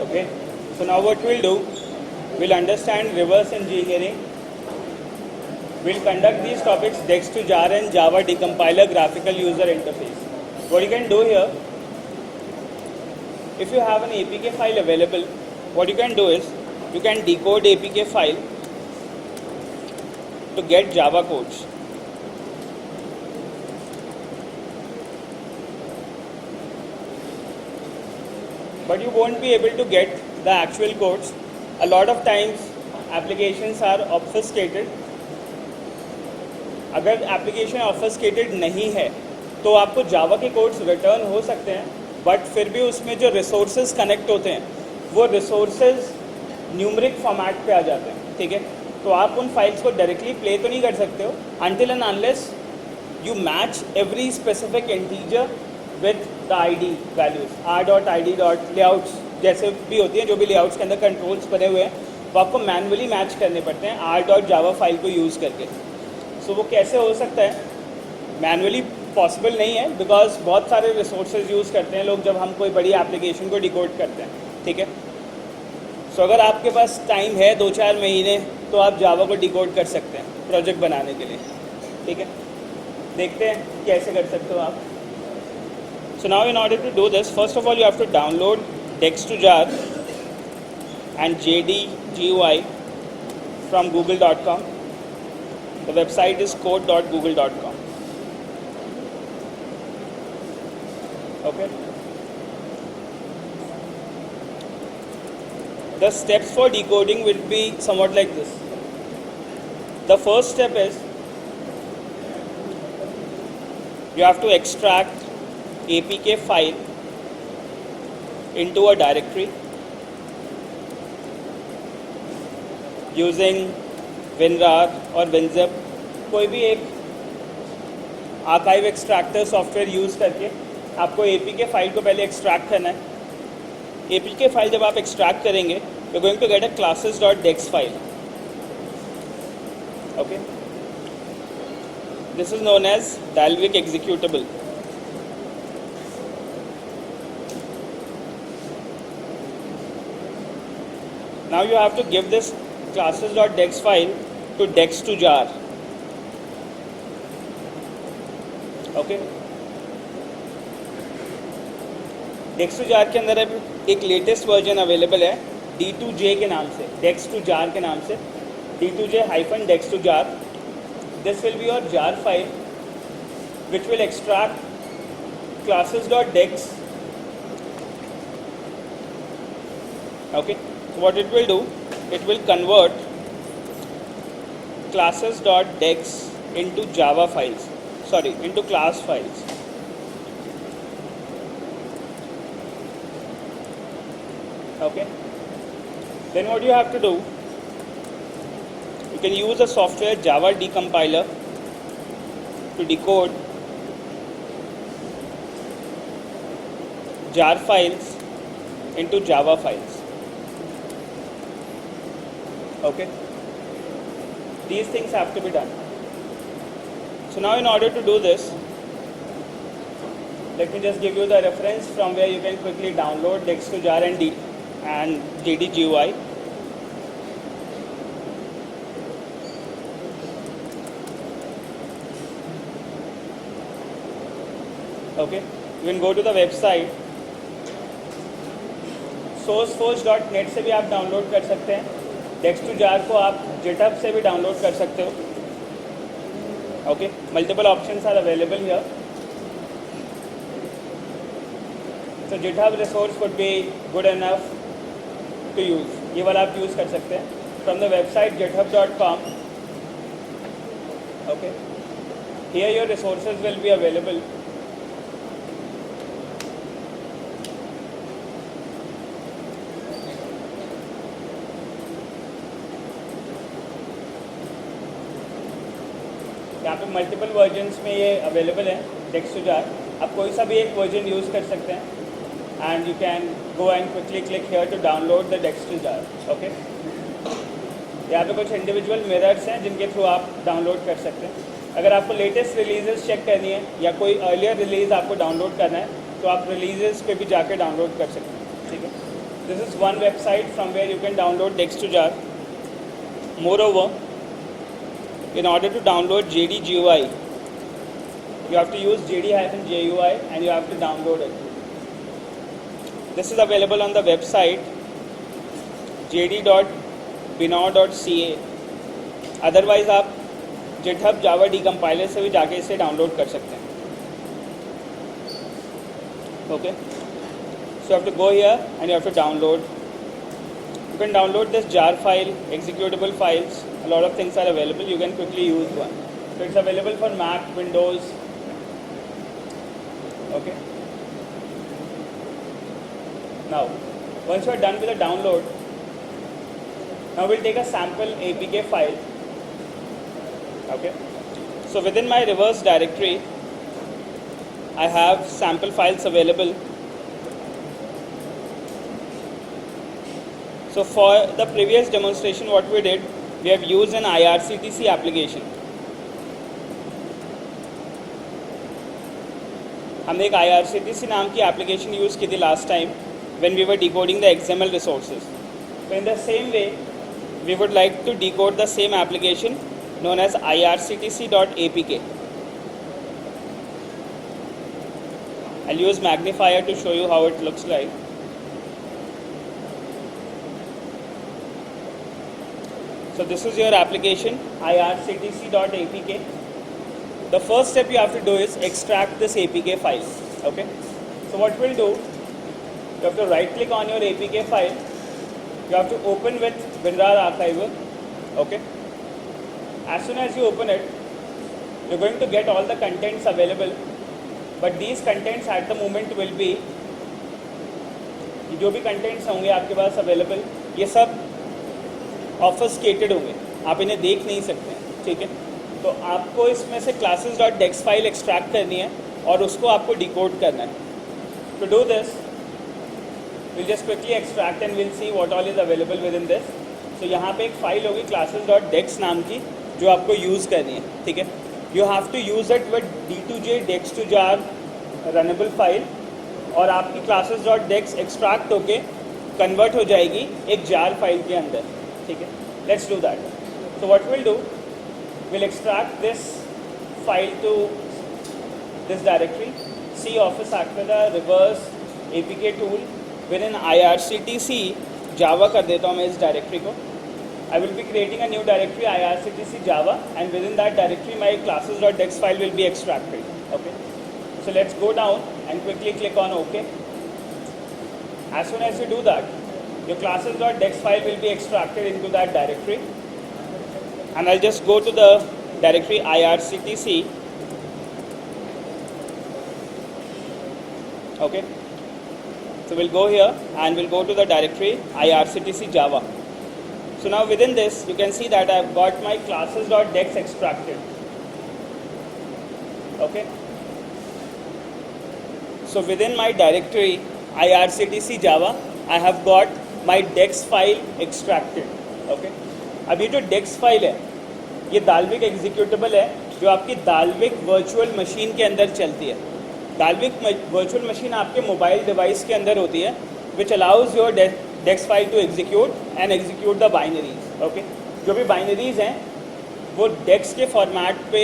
Okay, so now what we'll do, we'll understand reverse engineering. We'll conduct these topics Dex to jar and Java decompiler graphical user interface. What you can do here, if you have an APK file available, what you can do is you can decode APK file to get Java codes. But you won't be able to get the actual codes. A lot of times applications are obfuscated. अगर application ऑब्फस्केटेड नहीं है तो आपको जावा के codes return हो सकते हैं, but फिर भी उसमें जो रिसोर्सेज कनेक्ट होते हैं वो रिसोर्सेज न्यूमरिक फॉर्मेट पे आ जाते हैं. ठीक है, तो आप उन फाइल्स को डायरेक्टली प्ले तो नहीं कर सकते हो until and unless you match every specific integer with the ID values. r.id.layouts जैसे भी होती हैं, जो भी लेआउट्स के अंदर कंट्रोल्स बने हुए हैं वो आपको मैनुअली मैच करने पड़ते हैं r.java फाइल को यूज़ करके. सो वो कैसे हो सकता है? मैनुअली पॉसिबल नहीं है, बिकॉज बहुत सारे रिसोर्सेज यूज़ करते हैं लोग जब हम कोई बड़ी एप्लीकेशन को डिकोड करते हैं. ठीक है, सो अगर आपके पास टाइम है 2-4 महीने तो आप जावा को डिकोड कर सकते हैं प्रोजेक्ट बनाने के लिए. ठीक है, देखते हैं कैसे कर सकते हो आप. So now in order to do this, first of all you have to download Dex2Jar and JDGUI from google.com. The website is code.google.com. Okay. The steps for decoding will be somewhat like this. The first step is you have to extract APK file into a directory using WinRAR और WinZip. कोई भी एक archive extractor software use करके आपको APK file को पहले extract करना है. APK फाइल जब आप एक्सट्रैक्ट करेंगे you going to get a classes.dex file. Okay, this is known as Dalvik executable. Now you have to give this classes.dex file to Dex2Jar. Okay. Dex2Jar के अंदर अब एक लेटेस्ट वर्जन अवेलेबल है D2J के नाम से, Dex2Jar के नाम से, D2J-Dex2Jar. This will be your jar file which will extract classes.dex. Okay. What it will do, it will convert classes.dex into Java files, into class files. Okay, then what you have to do, you can use a software Java decompiler to decode jar files into Java files. Okay, these things have to be done. So now in order to do this, let me just give you the reference from where you can quickly download Dex2Jar and JDGUI. Okay, you can go to the website sourceforge.net से भी आप download कर सकते हैं. Dex2Jar को आप GitHub से भी डाउनलोड कर सकते हो. Okay, multiple options are available here. So GitHub resource would be good enough to use. ये वाला आप यूज़ कर सकते हैं from the website github.com. Okay, here your resources will be available. यहाँ पे मल्टीपल वर्जन्स में ये अवेलेबल है Dex2Jar. आप कोई सा भी एक वर्जन यूज़ कर सकते हैं and you can go and quickly click here to download the Dex2Jar. Okay, यहाँ पे कुछ इंडिविजुअल मिरर्स हैं जिनके थ्रू आप डाउनलोड कर सकते हैं. अगर आपको लेटेस्ट रिलीजेस चेक करनी है या कोई अर्लियर रिलीज़ आपको डाउनलोड करना है तो आप रिलीजेस पे भी जाके डाउनलोड कर सकते हैं. ठीक है, This is one website from where you can download Dex2Jar. Moreover, in order to download JD-GUI, you have to use JD-GUI and you have to download it. This is available on the website jd.binaw.ca. Otherwise आप GitHub Java Decompiler से भी जाके इसे download कर सकते हैं. Okay. So you have to go here and you have to download. You can download this jar file, executable files. A lot of things are available. You can quickly use one. So it's available for Mac, Windows. Okay. Now, once you are done with the download, now we'll take a sample APK file. Okay. So within my reverse directory, I have sample files available. So for the previous demonstration, what we did, we have used an IRCTC application. हमने एक IRCTC नाम की application use की थी last time when we were decoding the XML resources. So in the same way, we would like to decode the same application known as irctc.apk. I'll use magnifier to show you how it looks like. So this is your application, irctc.apk. The first step you have to do is extract this APK file. Okay. So what we'll do, you have to right click on your APK file. You have to open with WinRAR Archiver. Okay. As soon as you open it, you're going to get all the contents available. But these contents at the moment will be, जो भी contents होंगे आपके पास available, ये सब ऑब्फस्केटेड होंगे, आप इन्हें देख नहीं सकते हैं. ठीक है. तो आपको इसमें से classes.dex फाइल एक्सट्रैक्ट करनी है और उसको आपको डिकोड करना है. To do this, we'll just quickly extract and we'll see what all is available within this. So यहाँ पे एक फाइल होगी classes.dex नाम की जो आपको यूज़ करनी है. ठीक है. You have to use it with D2J Dex2Jar runnable file और आपकी classes.dex एक्सट्रैक्ट होके कन्वर्ट हो जाएगी एक jar फाइल के अंदर. ठीक है. Let's do that. So what we'll do, we'll extract this file to this directory. C Office Activa reverse APK tool within IRCTC Java कर देता हूँ मैं इस डायरेक्टरी को. I will be creating a new directory IRCTC Java and within that directory my classes.dex file will be extracted. Okay. So let's go down and quickly click on OK. As soon as you do that, your classes.dex file will be extracted into that directory. And I'll just go to the directory IRCTC. Okay. So we'll go here and we'll go to the directory IRCTC Java. So now within this, you can see that I've got my classes.dex extracted. Okay. So within my directory IRCTC Java, I have got my dex file extracted. Okay. अब ये जो dex file है, ये Dalvik executable है जो आपकी Dalvik virtual machine के अंदर चलती है. Dalvik virtual machine आपके मोबाइल डिवाइस के अंदर होती है, which allows your dex file to execute and execute the binaries. Okay. जो भी binaries हैं वो dex के फॉर्मेट पे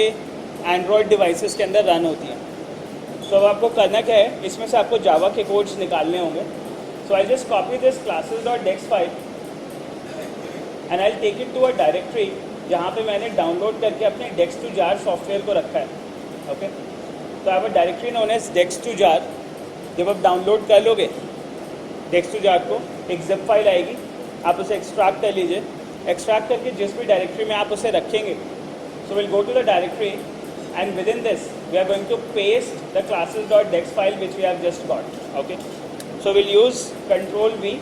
एंड्रॉयड डिवाइसेस के अंदर रन होती हैं. तो अब आपको करना क्या है, इसमें से आपको जावा के कोड्स निकालने होंगे. So I just copy this classes.dex file and I take it to a directory जहाँ पे मैंने डाउनलोड करके अपने Dex2Jar सॉफ्टवेयर को रखा है. ओके. तो I have a directory known as Dex2Jar. जब आप डाउनलोड कर लोगे Dex2Jar को, एक जिप फाइल आएगी, आप उसे एक्सट्रैक्ट कर लीजिए. एक्सट्रैक्ट करके जिस भी डायरेक्टरी में आप उसे रखेंगे, so will go to the directory and within this we are going to paste the classes.dex file which we have just got. Okay. So we'll use Control V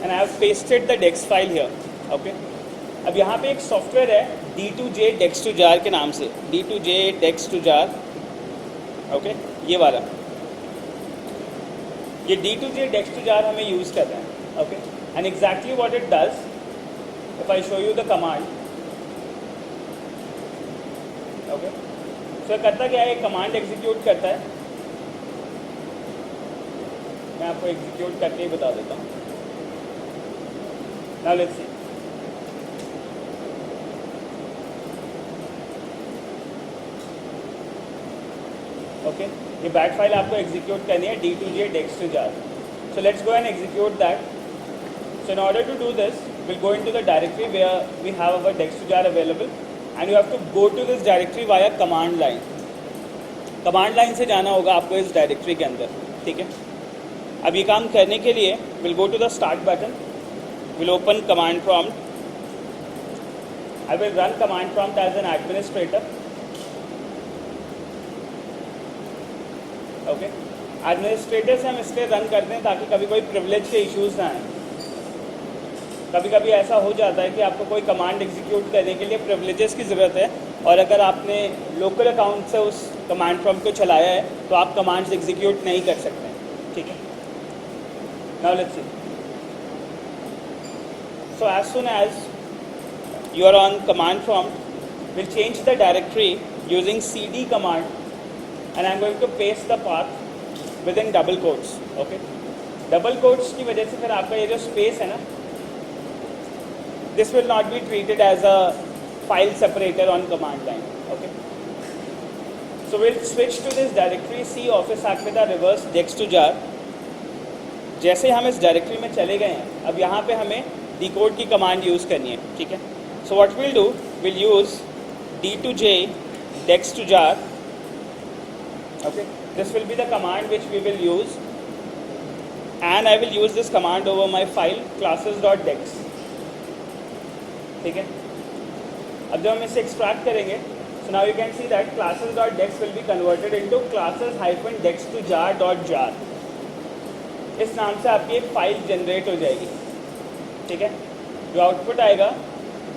and I have pasted the dex file here. Okay. अब यहाँ पे एक software है D2J Dex2Jar के नाम से, D2J Dex2Jar. Okay. ये वाला, ये D2J Dex2Jar हमें यूज़ कर रहे हैं. Okay. And exactly what it does, if I show you the command. Okay. So करता क्या है, एक कमांड एग्जीक्यूट करता है. मैं आपको एग्जीक्यूट करके ही बता देता हूँ। Now let's C. ओके, ये बैट फाइल आपको एग्जीक्यूट करनी है D2J dex2jar. So let's go and execute that. So in order to do this, we'll go into the directory where we have our dex2jar available, and you have to go to this directory via command line. Command line से जाना होगा आपको इस directory के अंदर, ठीक है। अब ये काम करने के लिए will go to the start button, will open command prompt, I will run command prompt as an administrator. Okay, administrator से हम इसलिए रन करते हैं ताकि कभी कोई प्रिविलेज के इश्यूज ना आए। कभी कभी ऐसा हो जाता है कि आपको कोई कमांड एग्जीक्यूट करने के लिए प्रिविलेजेस की ज़रूरत है, और अगर आपने लोकल अकाउंट से उस कमांड प्रॉम्प्ट को चलाया है तो आप कमांड्स एग्जीक्यूट नहीं कर सकते, ठीक है। Now let's see. So as soon as you are on command prompt, will change the directory using cd command, and I am going to paste the path within double quotes. Okay, double quotes की वजह से फिर आपका ये जो space है ना, this will not be treated as a file separator on command line. Okay, so we'll switch to this directory C office acquita reverse dex2jar. जैसे हम इस डायरेक्टरी में चले गए हैं, अब यहाँ पे हमें decode की कमांड यूज़ करनी है, ठीक है। so what we'll do, we'll use D2J dex2jar. Okay, this will be the command which we will use, and I will use this command over my file classes.dex. ठीक है। अब जब हम इसे एक्सट्रैक्ट करेंगे, so now you can see that classes.dex will be converted into classes-dex2jar.jar। इस नाम से आपकी एक फाइल जनरेट हो जाएगी, ठीक है। जो आउटपुट आएगा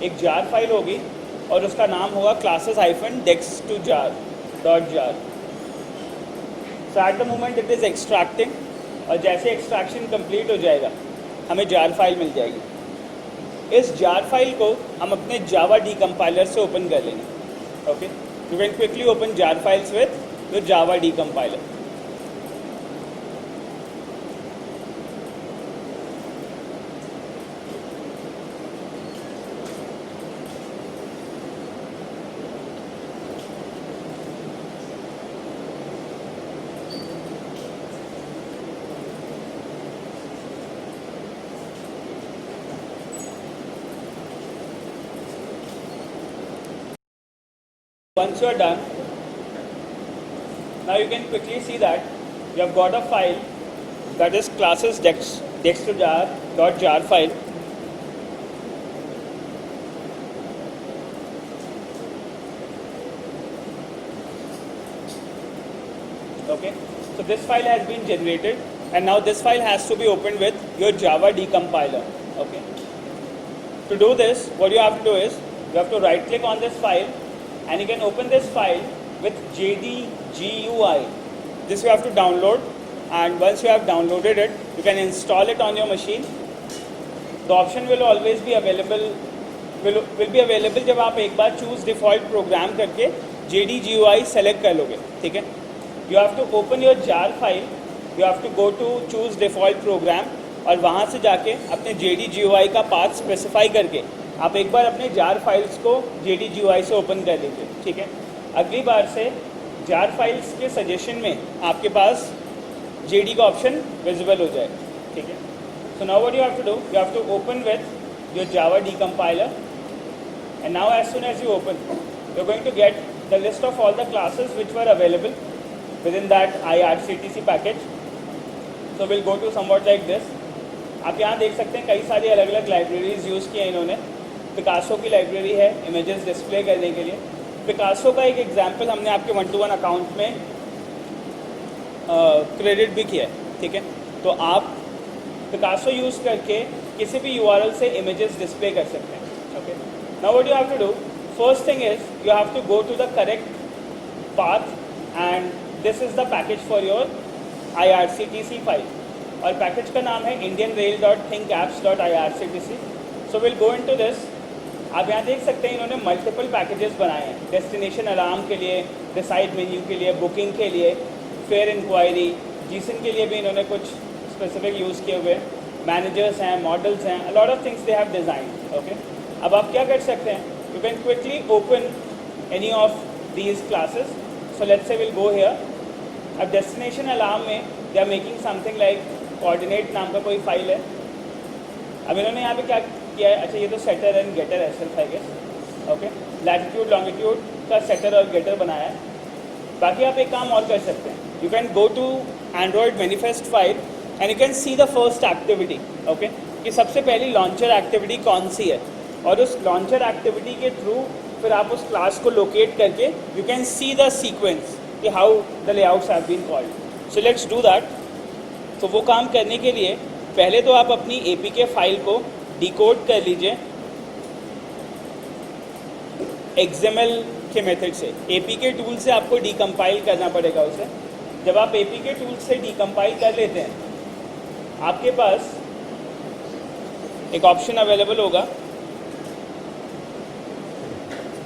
एक जार फाइल होगी और उसका नाम होगा classes-dex2jar.jar। So at the moment it is extracting, और जैसे एक्सट्रैक्शन कंप्लीट हो जाएगा हमें जार फाइल मिल जाएगी। इस जार फाइल को हम अपने जावा डीकम्पाइलर से ओपन कर लेंगे। Okay, you can quickly open jar files with your Java decompiler. Once you are done, now you can quickly see that you have got a file that is classes-dex2jar.jar file. Okay, so this file has been generated, and now this file has to be opened with your Java decompiler. Okay, to do this, what you have to do is you have to right click on this file, and you can open this file with JDGUI. This you have to download, and once you have downloaded it, you can install it on your machine. The option will always be available, will be available जब आप एक बार choose default program करके JDGUI select कर लोगे, ठीक है। You have to open your jar file, you have to go to choose default program, और वहाँ से जाके अपने JDGUI का path specify करके आप एक बार अपने जार फाइल्स को JDGUI से ओपन कर लीजिए, ठीक है। अगली बार से जार फाइल्स के सजेशन में आपके पास JD का ऑप्शन विजिबल हो जाए, ठीक है। So now what you have to do, you have to open with your Java decompiler, and now as soon as you open, you are going to get the list of all the classes which were available within that IRCTC package. So will go to somewhat like this. आप यहाँ देख सकते हैं कई सारी अलग अलग libraries use की हैं इन्होंने। पिकासो की लाइब्रेरी है इमेजेस डिस्प्ले करने के लिए। पिकासो का एक एग्जांपल हमने आपके 1-to-1 अकाउंट में क्रेडिट भी किया है, ठीक है। तो आप पिकासो यूज़ करके किसी भी URL से इमेजेस डिस्प्ले कर सकते हैं, okay. Now what you have to do, first thing is you have to go to the correct path, and this is the package for your IRCTC file, और package का नाम है indianrail.thinkapps.irctc। So will go into this. आप यहाँ देख सकते हैं इन्होंने मल्टीपल पैकेजेस बनाए हैं, डेस्टिनेशन अलार्म के लिए, डिसाइड मेन्यू के लिए, बुकिंग के लिए, फेयर इंक्वायरी, जीसन के लिए भी इन्होंने कुछ स्पेसिफिक यूज़ किए हुए, मैनेजर्स हैं, मॉडल्स हैं, a lot of things they have designed. Okay, अब आप क्या कर सकते हैं, you can quickly open any of these classes. So let's say we'll go here. अब destination alarm में they are making something like coordinate नाम का कोई फाइल है. अब इन्होंने यहाँ पे क्या किया है, अच्छा ये तो सेटर एंड गेटर है सिर्फ I guess. Okay, latitude longitude का सेटर और गेटर बनाया है. बाकी आप एक काम और कर सकते हैं, you can go to Android manifest file and you can see the first activity. Okay, कि सबसे पहली लॉन्चर एक्टिविटी कौन सी है, और उस लॉन्चर एक्टिविटी के थ्रू फिर आप उस क्लास को लोकेट करके you can see the sequence कि how the layouts have been called. So let's do that. तो वो काम करने के लिए पहले तो आप अपनी APK फाइल को डिकोड कर लीजिए XML के मेथड से. APK टूल से आपको डिकम्पाइल करना पड़ेगा उसे. जब आप APK टूल से डिकम्पाइल कर लेते हैं, आपके पास एक ऑप्शन अवेलेबल होगा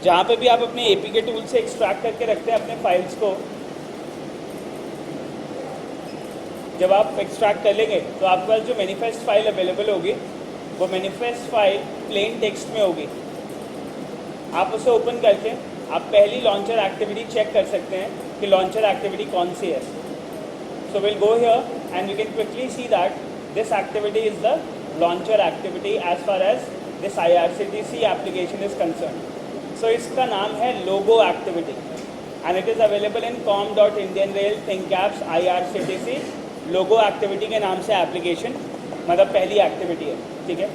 जहाँ पे भी आप अपने APK टूल से एक्सट्रैक्ट करके रखते हैं अपने फाइल्स को. जब आप एक्सट्रैक्ट कर लेंगे तो आपके पास जो मैनिफेस्ट फाइल अवेलेबल होगी वो मैनिफेस्ट फाइल प्लेन टेक्स्ट में होगी. आप उसे ओपन करके आप पहली लॉन्चर एक्टिविटी चेक कर सकते हैं कि लॉन्चर एक्टिविटी कौन सी है. So will go here and you can quickly see that this activity is the launcher activity as far as this IRCTC application is concern. So इसका नाम है logo activity and it is available in com.indianrail ThinkApps IRCTC logo activity के नाम से application, मतलब पहली activity है. ठीक है,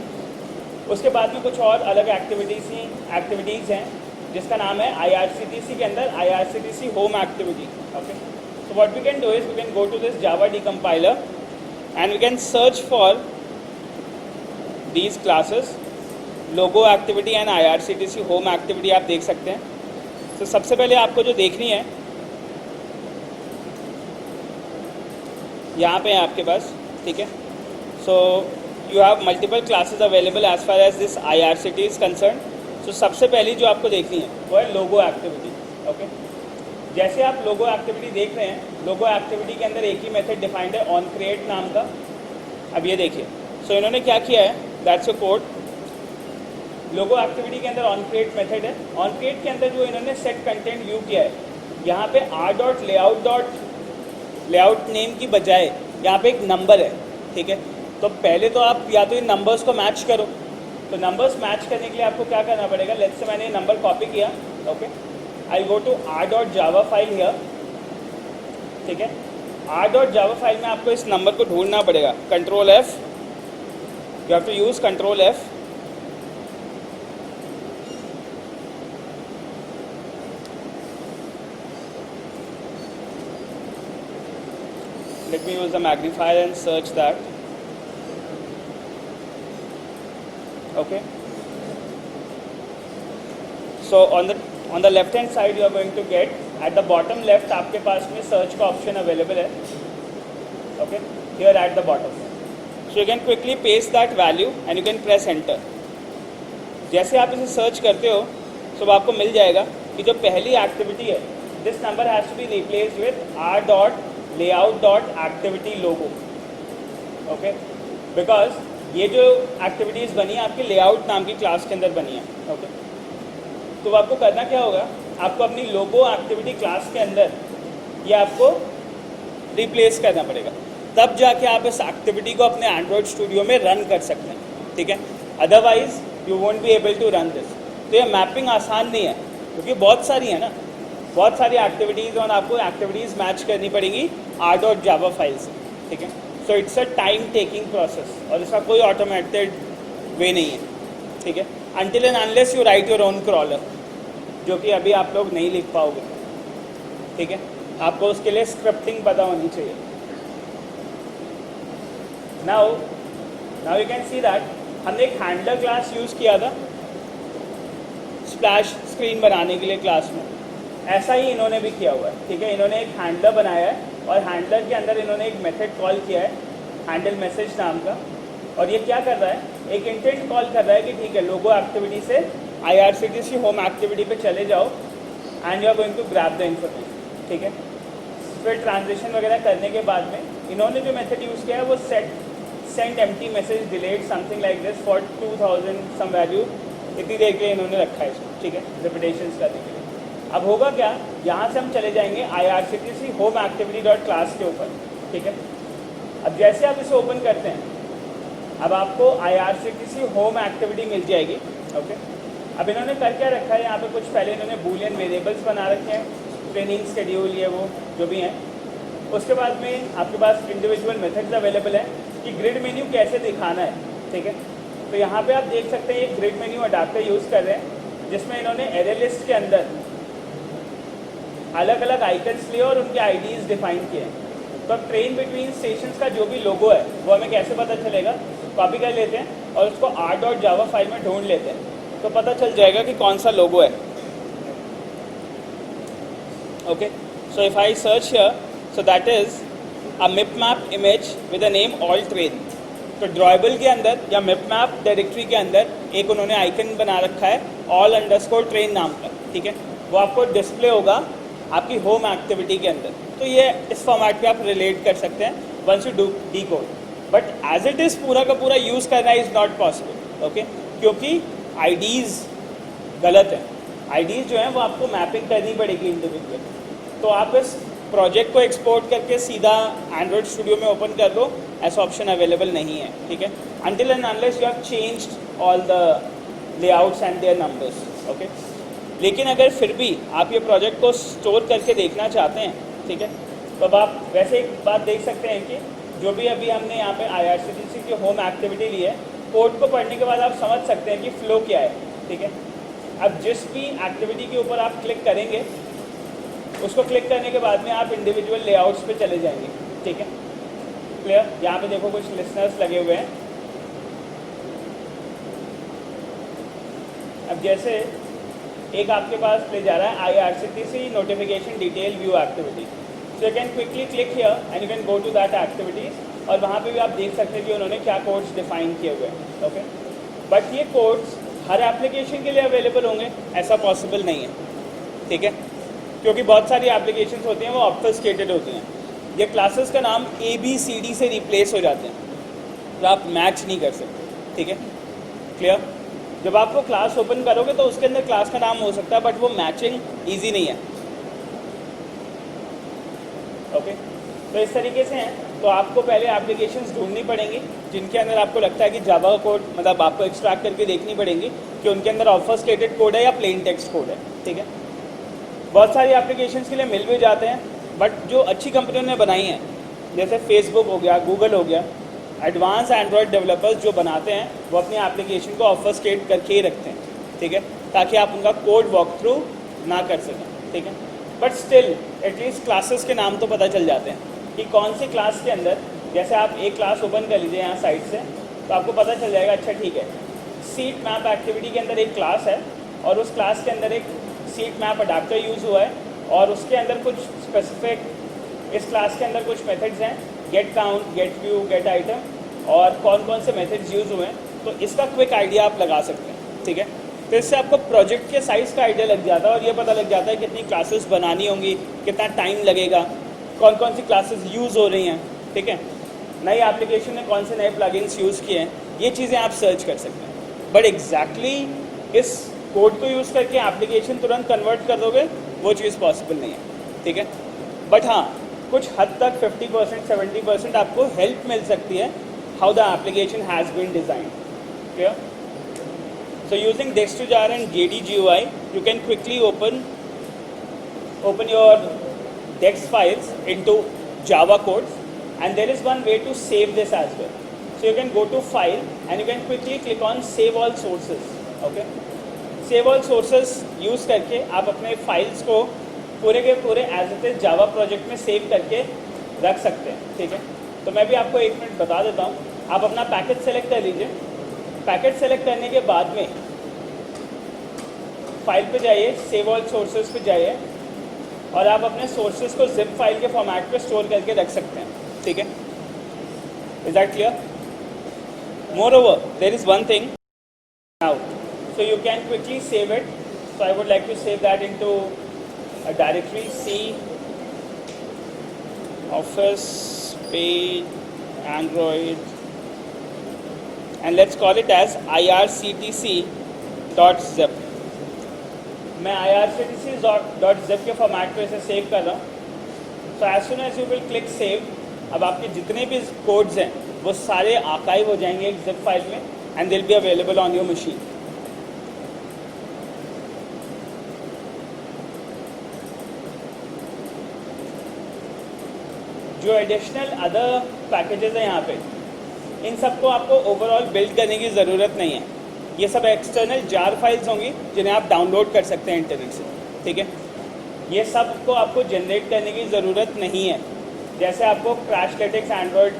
उसके बाद में कुछ और अलग एक्टिविटीज़ हैं जिसका नाम है IRCTC के अंदर IRCTC home activity. Okay, so what we can do is we can go to this Java decompiler and we can search for these classes logo activity and IRCTC home activity. आप देख सकते हैं. तो सबसे पहले आपको जो देखनी है यहाँ पे है आपके पास. ठीक है, so you have multiple classes available as far as this IRCT is concern. So सबसे पहली जो आपको देखनी है वो है लोगो एक्टिविटी. ओके, जैसे आप लोगो एक्टिविटी देख रहे हैं, लोगो एक्टिविटी के अंदर एक ही मेथड डिफाइंड है ऑन क्रिएट नाम का. अब ये देखिए, सो इन्होंने क्या किया है, that's a code. Logo activity के अंदर ऑन क्रिएट मेथड है. ऑन क्रिएट के अंदर जो इन्होंने सेट कंटेंट व्यू किया है, यहाँ पे r.layout नेम की बजाय यहाँ पे एक नंबर है. ठीक है, तो पहले तो आप या तो इन नंबर्स को मैच करो. तो नंबर्स मैच करने के लिए आपको क्या करना पड़ेगा, लेट्स से मैंने नंबर कॉपी किया. Okay, I go to r.java file here. ठीक है, r.java फाइल में आपको इस नंबर को ढूंढना पड़ेगा. Ctrl+F, you have to use Ctrl+F. Let me use the magnifier and search that. Okay. So on the left hand side you are going to get at the bottom left आपके पास में search का option available है. Okay. Here at the bottom. So you can quickly paste that value and you can press enter. जैसे आप इसे search करते हो तो आपको मिल जाएगा कि जो पहली एक्टिविटी है, this number has to be replaced with r.layout.activity logo. Okay, because ये जो एक्टिविटीज़ बनी है आपकी लेआउट नाम की क्लास के अंदर बनी है. ओके, तो आपको करना क्या होगा, आपको अपनी लोगो एक्टिविटी क्लास के अंदर ये आपको रिप्लेस करना पड़ेगा. तब जाके आप इस एक्टिविटी को अपने एंड्रॉयड स्टूडियो में रन कर सकते हैं. ठीक है, otherwise you won't be able to run this. तो ये मैपिंग आसान नहीं है क्योंकि बहुत सारी है ना, बहुत सारी एक्टिविटीज़, और आपको एक्टिविटीज़ मैच करनी पड़ेंगी r.java फाइल से. ठीक है, so it's a time taking process और इसका कोई ऑटोमेटेड वे नहीं है. ठीक है, until and unless you right your own crawler, जो कि अभी आप लोग नहीं लिख पाओगे. ठीक है, आपको उसके लिए स्क्रिप्टिंग पता होनी चाहिए. Now you can see that हमने एक हैंडलर क्लास यूज़ किया था स्प्लैश स्क्रीन बनाने के लिए क्लास में. ऐसा ही इन्होंने भी किया हुआ है. ठीक है, इन्होंने एक हैंडलर बनाया है और हैंडलर के अंदर इन्होंने एक मेथड कॉल किया है हैंडल मैसेज नाम का. और ये क्या कर रहा है, एक इंटेंट कॉल कर रहा है कि ठीक है लोगो एक्टिविटी से IRCTC होम एक्टिविटी पे चले जाओ and you are going to grab the information. ठीक है, फिर ट्रांजिशन वगैरह करने के बाद में इन्होंने जो मेथड यूज़ किया है वो send empty message delete something like this for 2000 some value, इतनी देर के लिए इन्होंने रखा है इसको, ठीक है, रिपीटेशंस करने के लिए। अब होगा क्या, यहाँ से हम चले जाएंगे IRCTC home activity dot class के ऊपर, ठीक है। अब जैसे आप इसे ओपन करते हैं, अब आपको IRCTC होम एक्टिविटी मिल जाएगी, ओके। अब इन्होंने कर क्या रखा है, यहाँ पे कुछ पहले इन्होंने बूलियन वेरिएबल्स बना रखे हैं, ट्रेनिंग शेड्यूल ये वो जो भी हैं। उसके बाद में आपके पास इंडिविजुअल मेथड्स अवेलेबल है कि ग्रिड मेन्यू कैसे दिखाना है, ठीक है। तो यहाँ पे आप देख सकते हैं एक ग्रिड मेन्यू अडाप्टर यूज़ कर रहे हैं, जिसमें इन्होंने एरे लिस्ट के अंदर अलग अलग आइकन्स लिए और उनके IDs डिफाइन किए हैं। तो अब ट्रेन बिटवीन स्टेशंस का जो भी लोगो है वो हमें कैसे पता चलेगा, कॉपी कर लेते हैं और उसको r.java फाइल में ढूंढ लेते हैं, तो पता चल जाएगा कि कौन सा लोगो है, okay. So if I search here, so that is a mipmap image with a name all train. तो ड्रॉयबल के अंदर या मिपमैप डायरेक्टरी के अंदर एक उन्होंने आइकन बना रखा है all_train नाम का, ठीक है। वो आपको डिस्प्ले होगा आपकी होम एक्टिविटी के अंदर। तो ये इस फॉर्मेट पे आप रिलेट कर सकते हैं once you do decode, but as it is पूरा का पूरा यूज़ करना इज़ नॉट पॉसिबल, ओके, क्योंकि IDs गलत है। IDs जो है वो आपको मैपिंग करनी पड़ेगी इंडिविजुअल। तो आप इस प्रोजेक्ट को एक्सपोर्ट करके सीधा एंड्रॉयड स्टूडियो में ओपन कर लो, ऐसा ऑप्शन अवेलेबल नहीं है, ठीक है, until and unless you have changed all the layouts and their numbers, okay. लेकिन अगर फिर भी आप ये प्रोजेक्ट को स्टोर करके देखना चाहते हैं, ठीक है, तो अब आप वैसे एक बात देख सकते हैं कि जो भी अभी हमने यहाँ पे IRCTC की होम एक्टिविटी ली है, कोड को पढ़ने के बाद आप समझ सकते हैं कि फ्लो क्या है, ठीक है। अब जिस भी एक्टिविटी के ऊपर आप क्लिक करेंगे, उसको क्लिक करने के बाद में आप इंडिविजुअल लेआउट्स पे चले जाएंगे, ठीक है, क्लियर। यहाँ पे देखो कुछ लिसनर्स लगे हुए हैं। अब जैसे एक आपके पास ले जा रहा है IRCTC notification detail view activity, so you can quickly click here and you can go to that activities, और वहाँ पे भी आप देख सकते हैं कि उन्होंने क्या कोड्स डिफाइन किए हुए हैं, ओके। बट ये कोड्स हर एप्लीकेशन के लिए अवेलेबल होंगे ऐसा पॉसिबल नहीं है, ठीक है, क्योंकि बहुत सारी एप्लीकेशंस होती हैं वो ऑब्फस्केटेड होती हैं। ये क्लासेस का नाम ABCD से रिप्लेस हो जाते हैं, तो आप मैच नहीं कर सकते, ठीक है, क्लियर। जब आप वो क्लास ओपन करोगे तो उसके अंदर क्लास का नाम हो सकता है, बट वो मैचिंग ईजी नहीं है, ओके। तो इस तरीके से हैं। तो आपको पहले एप्लीकेशंस ढूंढनी पड़ेंगी जिनके अंदर आपको लगता है कि जावा कोड, मतलब आपको एक्सट्रैक्ट करके देखनी पड़ेंगी कि उनके अंदर ऑब्फस्केटेड कोड है या प्लेन टेक्स्ट कोड है, ठीक है। बहुत सारी एप्लीकेशंस के लिए मिल भी जाते हैं, बट जो अच्छी कंपनियों ने बनाई हैं, जैसे फेसबुक हो गया, गूगल हो गया, एडवांस एंड्रॉयड डेवलपर्स जो बनाते हैं वो अपनी एप्लीकेशन को ऑब्फस्केट करके ही रखते हैं, ठीक है, ताकि आप उनका कोड वॉक थ्रू ना कर सकें, ठीक है। बट स्टिल एटलीस्ट क्लासेस के नाम तो पता चल जाते हैं कि कौन सी क्लास के अंदर, जैसे आप एक क्लास ओपन कर लीजिए यहाँ साइड से, तो आपको पता चल जाएगा, अच्छा ठीक है, सीट मैप एक्टिविटी के अंदर एक क्लास है और उस क्लास के अंदर एक सीट मैप अडाप्टर यूज़ हुआ है और उसके अंदर कुछ स्पेसिफिक, इस क्लास के अंदर कुछ मेथड्स हैं, gate count, gate view, gate item, और कौन कौन से मेथड्स यूज़ हुए हैं, तो इसका क्विक आइडिया आप लगा सकते हैं, ठीक है। तो इससे आपको प्रोजेक्ट के साइज़ का आइडिया लग जाता है और ये पता लग जाता है कितनी क्लासेस बनानी होंगी, कितना टाइम लगेगा, कौन कौन सी क्लासेस यूज़ हो रही हैं, ठीक है, नई एप्लीकेशन में कौन से नए प्लगइन्स यूज़ किए हैं, ये चीज़ें आप सर्च कर सकते हैं। बट एग्जैक्टली इस कोड को यूज़ करके एप्लीकेशन तुरंत कन्वर्ट कर दोगे, वो चीज़ पॉसिबल नहीं है, ठीक है। बट हाँ, कुछ हद तक 50% 70% आपको हेल्प मिल सकती है how the application has been designed, clear. So using Dex2Jar and JDGUI, you can quickly open your Dex files into Java codes, and there is one way to save this as well. So you can go to File and you can quickly click on Save All Sources. Okay, Save All Sources use करके आप अपने files को पूरे के पूरे as it is Java project में save करके रख सकते हैं, ठीक है। तो मैं भी आपको एक मिनट बता देता हूँ। आप अपना पैकेज सेलेक्ट कर लीजिए। पैकेज सेलेक्ट करने के बाद में फाइल पे जाइए, सेव ऑल सोर्सेज पे जाइए और आप अपने सोर्सेज को जिप फाइल के फॉर्मेट पे स्टोर करके रख सकते हैं, ठीक है। Is that clear? Moreover there is one thing now, so you can quickly save it. So I would like to save that into a directory C office page Android, and let's call it as irctc.zip. मैं irctc.zip के format पे इसे save कर रहा हूँ. So as soon as you will click save, अब आपके जितने भी कोड्स हैं वो सारे आर्काइव हो जाएंगे एक जिप फाइल में, and they will be available on your machine. जो एडिशनल अदर पैकेजेस हैं यहाँ पे, इन सबको आपको ओवरऑल बिल्ड करने की ज़रूरत नहीं है. ये सब एक्सटर्नल जार फाइल्स होंगी जिन्हें आप डाउनलोड कर सकते हैं इंटरनेट से. ठीक है, ये सब को आपको जनरेट करने की ज़रूरत नहीं है. जैसे आपको क्रैशलेटिक्स एंड्रॉयड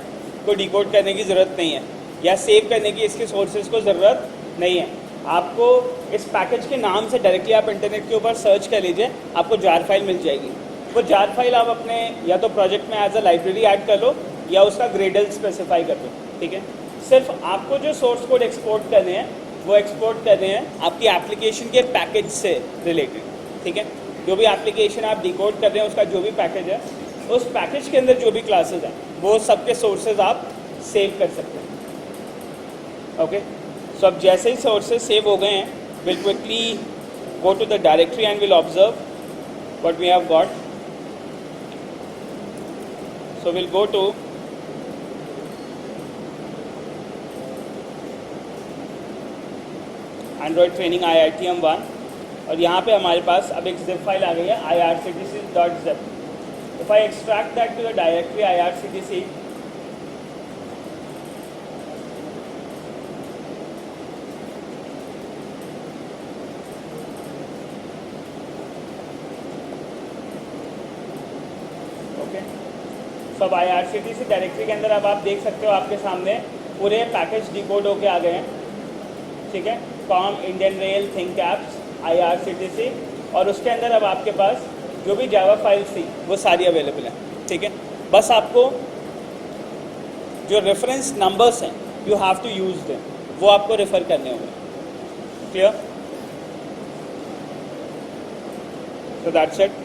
को डिकोड करने की ज़रूरत नहीं है, या सेव करने की इसके सोर्सेज को ज़रूरत नहीं है. आपको इस पैकेज के नाम से डायरेक्टली आप इंटरनेट के ऊपर सर्च कर लीजिए, आपको जार फाइल मिल जाएगी. वो जार फाइल आप अपने या तो प्रोजेक्ट में एज अ लाइब्रेरी ऐड कर लो या उसका ग्रेडल स्पेसिफाई कर दो. ठीक है, सिर्फ आपको जो सोर्स कोड एक्सपोर्ट करने हैं वो एक्सपोर्ट करने हैं आपकी एप्लीकेशन के पैकेज से रिलेटेड. ठीक है, जो भी एप्लीकेशन आप डिकोड कर रहे हैं उसका जो भी पैकेज है, उस पैकेज के अंदर जो भी क्लासेस हैं वो सबके सोर्सेज आप सेव कर सकते हैं. ओके, सो अब जैसे ही सोर्सेज सेव हो गए हैं, will quickly go to the directory and will observe what we have got. So we'll go to Android Training IITM1, और यहाँ पे हमारे पास अब एक zip फाइल आ गई है irctc.zip. If I extract that to the directory irctc, सब IRCTC directory के अंदर अब आप देख सकते हो आपके सामने पूरे पैकेज डिकोड होके आ गए हैं. ठीक है, com, Indian rail, think apps, IRCTC, और उसके अंदर अब आपके पास जो भी जावा फाइल्स थी वो सारी अवेलेबल हैं. ठीक है, बस आपको जो रेफरेंस नंबर्स हैं you have to use them, वो आपको रेफ़र करने होंगे. क्लियर? So that's it.